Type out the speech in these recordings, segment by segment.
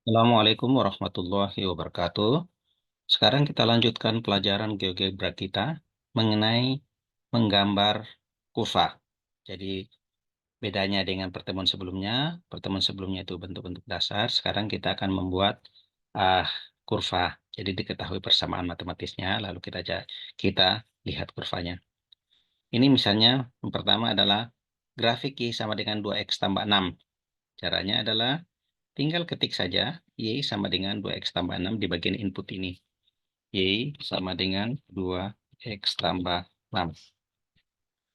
Assalamualaikum warahmatullahi wabarakatuh. Sekarang kita lanjutkan pelajaran GeoGebra kita mengenai menggambar kurva. Jadi bedanya dengan pertemuan sebelumnya itu bentuk-bentuk dasar. Sekarang kita akan membuat kurva. Jadi diketahui persamaan matematisnya, lalu kita lihat kurvanya. Ini misalnya yang pertama adalah grafik Y sama dengan 2X tambah 6. Caranya adalah tinggal ketik saja Y sama dengan 2X tambah 6 di bagian input ini. Y sama dengan 2X tambah 6.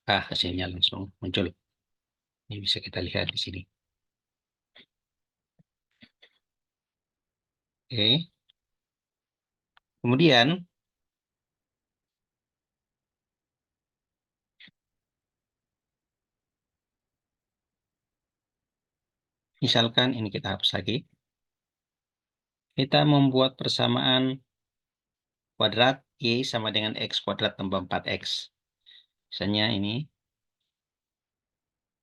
Hasilnya langsung muncul. Ini bisa kita lihat di sini. Oke. Kemudian, misalkan ini kita hapus lagi. Kita membuat persamaan kuadrat Y sama dengan X kuadrat tambah 4X. Misalnya ini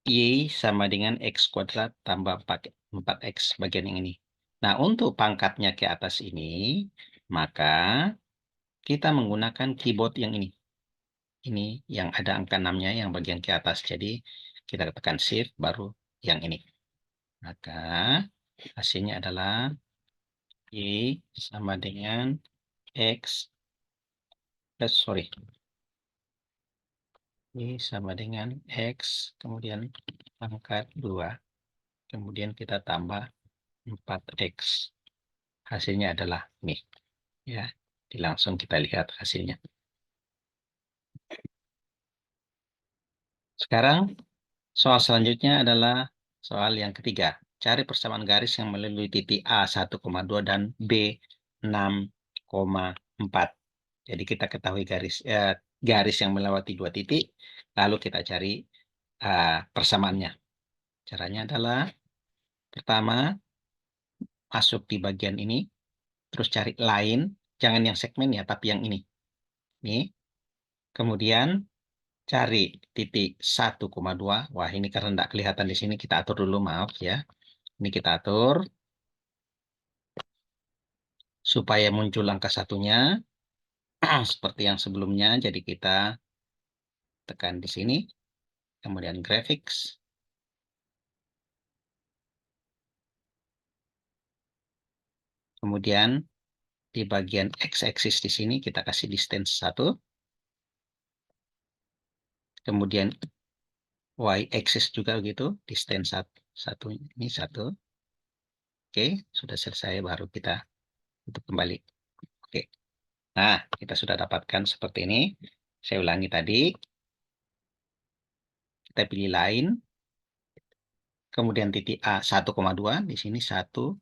Y sama dengan X kuadrat tambah 4X bagian yang ini. Nah, untuk pangkatnya ke atas ini, maka kita menggunakan keyboard yang ini. Ini yang ada angka 6-nya yang bagian ke atas. Jadi kita tekan shift baru yang ini. Maka hasilnya adalah Y sama dengan X. Sorry. Y sama dengan X. Kemudian pangkat 2. Kemudian kita tambah 4X. Hasilnya adalah ini. Ya, langsung kita lihat hasilnya. Sekarang soal selanjutnya adalah soal yang ketiga. Cari persamaan garis yang melalui titik A 1,2 dan B 6,4. Jadi kita ketahui garis yang melewati dua titik, lalu kita cari persamaannya. Caranya adalah pertama masuk di bagian ini, terus cari line, jangan yang segmen ya, tapi yang ini. Ini. Kemudian cari titik 1,2. Wah, ini karena tidak kelihatan di sini, kita atur dulu, maaf ya. Ini kita atur supaya muncul angka satunya seperti yang sebelumnya. Jadi kita tekan di sini, kemudian graphics. Kemudian di bagian x-axis di sini kita kasih distance 1. Kemudian y-axis juga begitu, distance 1 ini 1. Oke, sudah selesai baru kita tutup kembali. Oke. Nah, kita sudah dapatkan seperti ini. Saya ulangi tadi. Kita pilih line. Kemudian titik A 1,2. Di sini 1.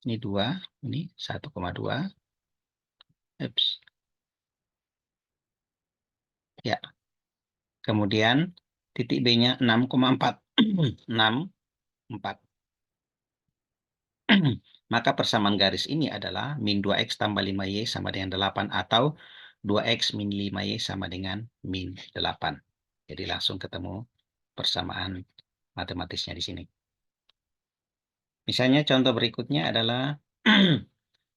Ini 2. Ini 1,2. Ups. Ya. Kemudian titik B-nya 6,4. 6,4. Maka persamaan garis ini adalah min 2X tambah 5Y sama dengan 8 atau 2X min 5Y sama dengan min 8. Jadi langsung ketemu persamaan matematisnya di sini. Misalnya contoh berikutnya adalah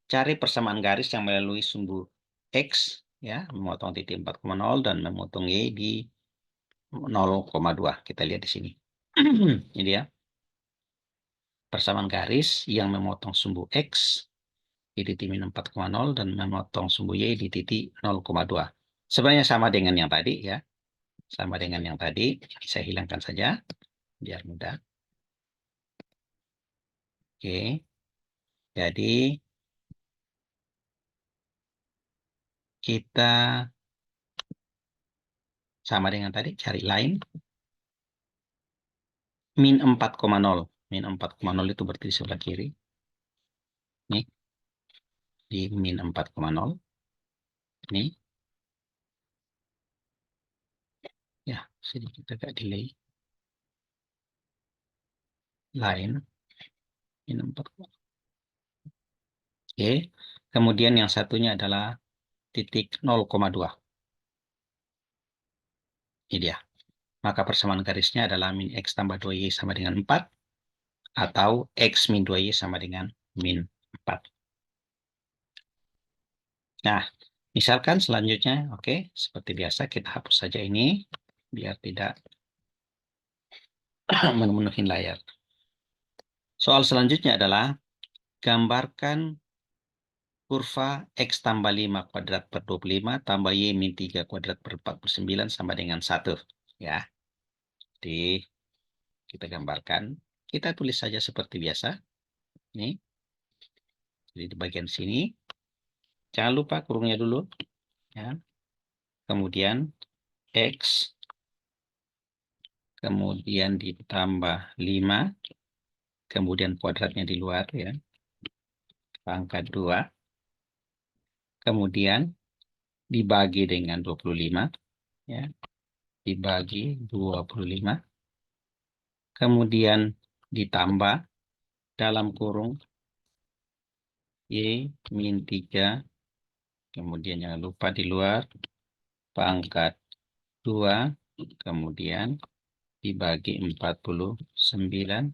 cari persamaan garis yang melalui sumbu X, ya, memotong titik 4,0 dan memotong Y di 0,2. Kita lihat di sini. Ini dia. Persamaan garis yang memotong sumbu X di titik min 4,0 dan memotong sumbu Y di titik 0,2. Sebenarnya sama dengan yang tadi ya. Sama dengan yang tadi. Ini saya hilangkan saja biar mudah. Oke. Jadi kita sama dengan tadi cari line min 4,0. Min 4,0 itu berarti di sebelah kiri. Nih. Di min 4,0. Ini. Ya, sedikit agak delay. Line min 4,0. Oke. Kemudian yang satunya adalah titik 0,2. Ini dia. Maka persamaan garisnya adalah min X tambah 2Y sama dengan 4 atau X min 2Y sama dengan min 4. Nah, misalkan selanjutnya, oke, seperti biasa kita hapus saja ini, biar tidak memenuhi layar. Soal selanjutnya adalah, gambarkan kurva X tambah 5 kuadrat per 25 tambah Y min 3 kuadrat per 49 sama dengan 1. Ya, jadi kita gambarkan. Kita tulis saja seperti biasa. Ini. Jadi di bagian sini. Jangan lupa kurungnya dulu. Ya. Kemudian X. Kemudian ditambah 5. Kemudian kuadratnya di luar. Ya. Pangkat 2. Kemudian dibagi dengan 25. Ya. Dibagi 25. Kemudian ditambah dalam kurung Y min 3. Kemudian jangan lupa di luar pangkat 2. Kemudian dibagi 49.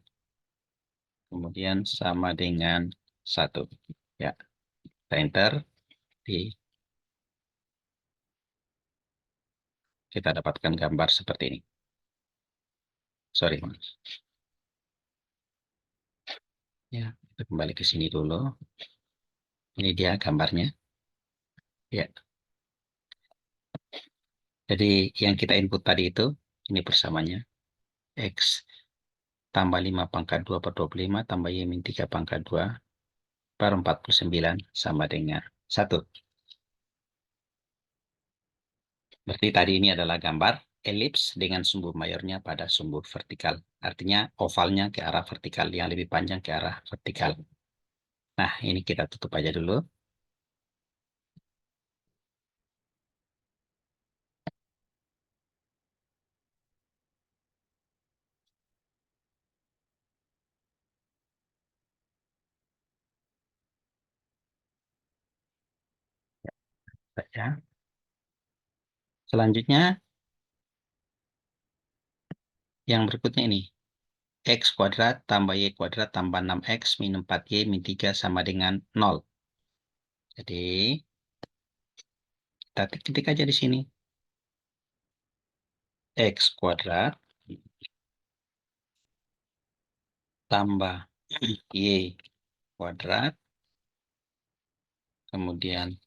Kemudian sama dengan 1. Ya, kita enter. Kita dapatkan gambar seperti ini. Sorry. Ya, kita kembali ke sini dulu. Ini dia gambarnya. Ya. Jadi yang kita input tadi itu, ini persamaannya. X tambah 5 pangkat 2 per 25 tambah Y min 3 pangkat 2 per 49 sama dengan 1. Berarti tadi ini adalah gambar elips dengan sumbu mayornya pada sumbu vertikal. Artinya ovalnya ke arah vertikal, yang lebih panjang ke arah vertikal. Nah, ini kita tutup aja dulu. Saja. Selanjutnya, yang berikutnya ini. X kuadrat tambah Y kuadrat tambah 6X min 4Y min 3 sama dengan 0. Jadi, kita ketik aja di sini. X kuadrat tambah Y kuadrat, kemudian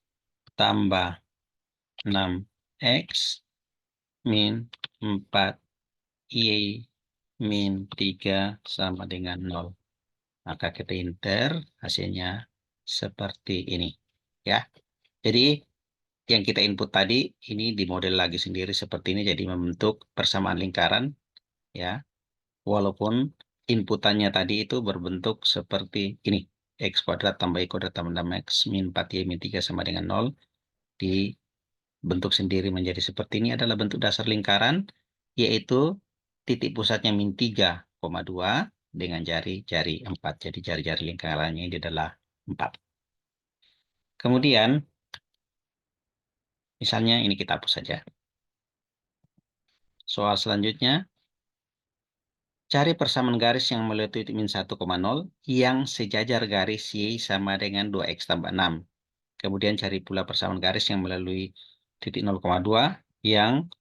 tambah 6X min 4Y min 3 sama dengan 0. Maka kita enter, hasilnya seperti ini. Ya, jadi yang kita input tadi, ini dimodel lagi sendiri seperti ini, jadi membentuk persamaan lingkaran. Ya, walaupun inputannya tadi itu berbentuk seperti ini. X kuadrat tambah Y kuadrat tambah 6X min 4Y min 3 sama dengan 0. Dibentuk sendiri menjadi seperti ini adalah bentuk dasar lingkaran, yaitu titik pusatnya min 3,2 dengan jari-jari 4. Jadi jari-jari lingkarannya ini adalah 4. Kemudian, misalnya ini kita hapus saja. Soal selanjutnya, cari persamaan garis yang melalui titik min 1,0 yang sejajar garis Y sama dengan 2X tambah 6. Kemudian cari pula persamaan garis yang melalui titik 0,2 yang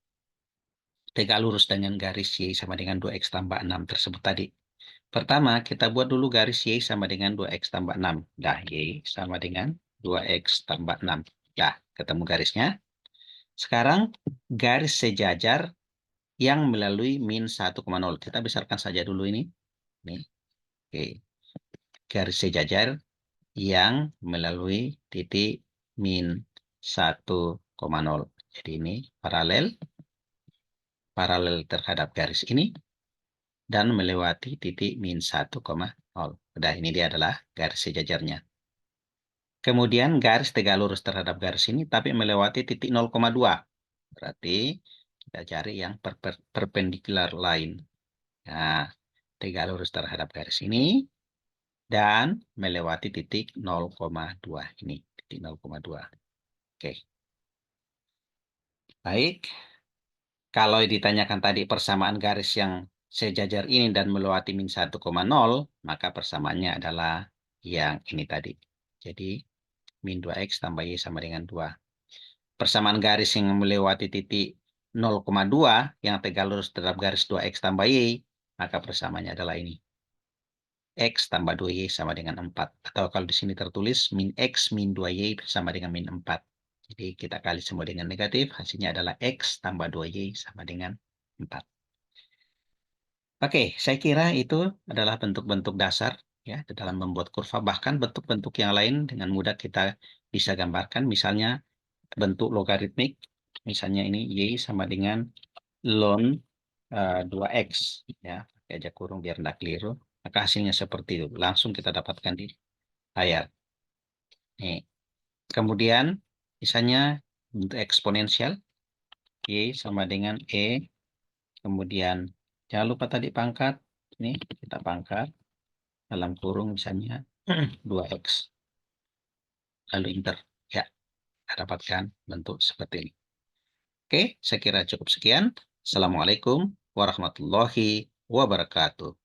tegak lurus dengan garis Y sama dengan 2X tambah 6 tersebut tadi. Pertama, kita buat dulu garis Y sama dengan 2X tambah 6. Nah, Y sama dengan 2X tambah 6. Nah, ketemu garisnya. Sekarang, garis sejajar yang melalui min 1,0. Kita besarkan saja dulu ini. Nih. Oke. Garis sejajar yang melalui titik min 1,0. Jadi ini paralel terhadap garis ini dan melewati titik min 1,0. Udah, ini dia adalah garis sejajarnya. Kemudian garis tegak lurus terhadap garis ini tapi melewati titik 0,2. Berarti kita cari yang perpendikular lain. Nah, tegak lurus terhadap garis ini dan melewati titik 0,2 ini, titik 0,2. Oke. Baik. Kalau ditanyakan tadi persamaan garis yang sejajar ini dan melewati min 1,0, maka persamaannya adalah yang ini tadi. Jadi, min 2X tambah Y sama dengan 2. Persamaan garis yang melewati titik 0,2 yang tegak lurus terhadap garis 2X tambah Y, maka persamaannya adalah ini. X tambah 2Y sama dengan 4. Atau kalau di sini tertulis min X min 2Y sama dengan min 4. Jadi kita kali semua dengan negatif, hasilnya adalah X tambah 2Y sama dengan 4. Oke, saya kira itu adalah bentuk-bentuk dasar ya dalam membuat kurva. Bahkan bentuk-bentuk yang lain dengan mudah kita bisa gambarkan. Misalnya bentuk logaritmik, misalnya ini Y sama dengan ln 2X. Ya, pakai aja kurung biar tidak keliru. Maka hasilnya seperti itu. Langsung kita dapatkan di layar. Nih. Kemudian misalnya bentuk eksponensial, Y sama dengan E. Kemudian jangan lupa tadi pangkat. Ini kita pangkat. Dalam kurung misalnya 2X. Lalu enter. Ya, kita dapatkan bentuk seperti ini. Oke, saya kira cukup sekian. Assalamualaikum warahmatullahi wabarakatuh.